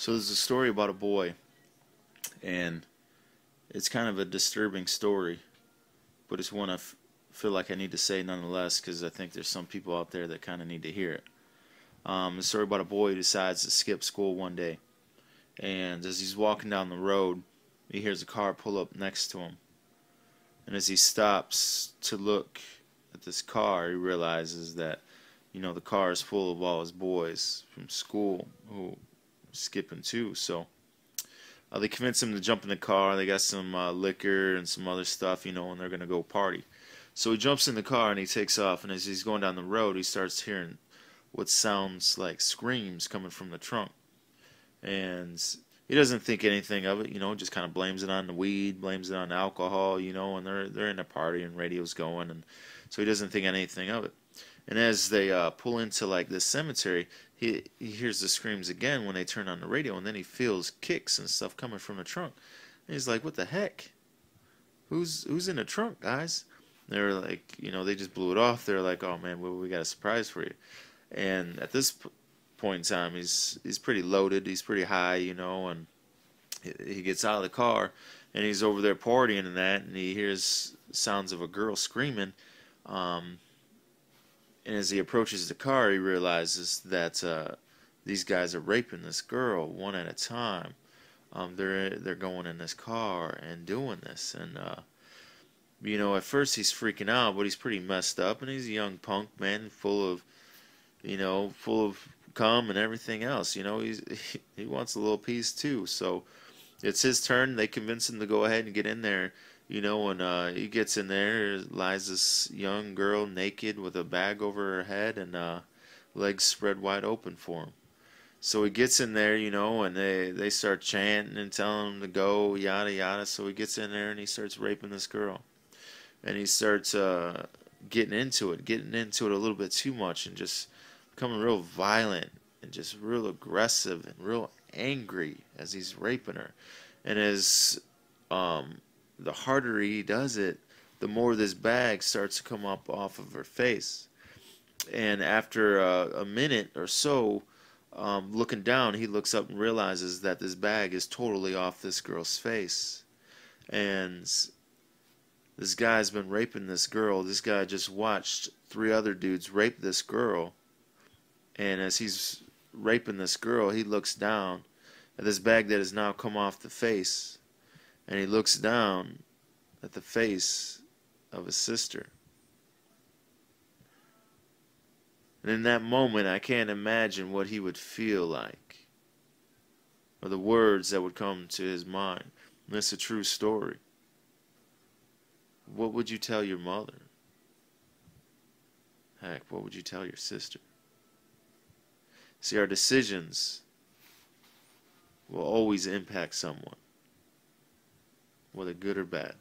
So there's a story about a boy, and it's kind of a disturbing story, but it's one I feel like I need to say nonetheless because I think there's some people out there that kind of need to hear it. The story about a boy who decides to skip school one day, and as he's walking down the road, he hears a car pull up next to him, and as he stops to look at this car, he realizes that the car is full of all his boys from school who are skipping too. So they convince him to jump in the car. They got some liquor and some other stuff, and they're going to go party. So he jumps in the car and he takes off. And as he's going down the road, he starts hearing what sounds like screams coming from the trunk. And he doesn't think anything of it, just kind of blames it on the weed, blames it on the alcohol, and they're in a party and radio's going. And so he doesn't think anything of it. And as they pull into like this cemetery, he hears the screams again when they turn on the radio, and then he feels kicks and stuff coming from the trunk. And he's like, "What the heck? Who's in the trunk, guys?" And they're like, they just blew it off. They're like, "Oh man, we got a surprise for you." And at this point in time, he's pretty loaded. He's pretty high, and he gets out of the car and he's over there partying and that, and he hears sounds of a girl screaming. And as he approaches the car, he realizes that these guys are raping this girl one at a time. They're going in this car and doing this, and at first he's freaking out, but he's pretty messed up, and he's a young punk man, full of cum and everything else. He wants a little piece too. So it's his turn. They convince him to go ahead and get in there. And he gets in there, lies this young girl naked with a bag over her head and legs spread wide open for him. So he gets in there, and they start chanting and telling him to go, yada yada. So he gets in there and he starts raping this girl. And he starts getting into it a little bit too much, and just becoming real violent and just real aggressive and real angry as he's raping her. And as the harder he does it, the more this bag starts to come up off of her face. And after a minute or so, looking down, he looks up and realizes that this bag is totally off this girl's face. And this guy's been raping this girl. This guy just watched 3 other dudes rape this girl. And as he's raping this girl, he looks down at this bag that has now come off the face. And he looks down at the face of his sister. And in that moment, I can't imagine what he would feel like, or the words that would come to his mind. And it's a true story. What would you tell your mother? Heck, what would you tell your sister? See, our decisions will always impact someone, whether good or bad.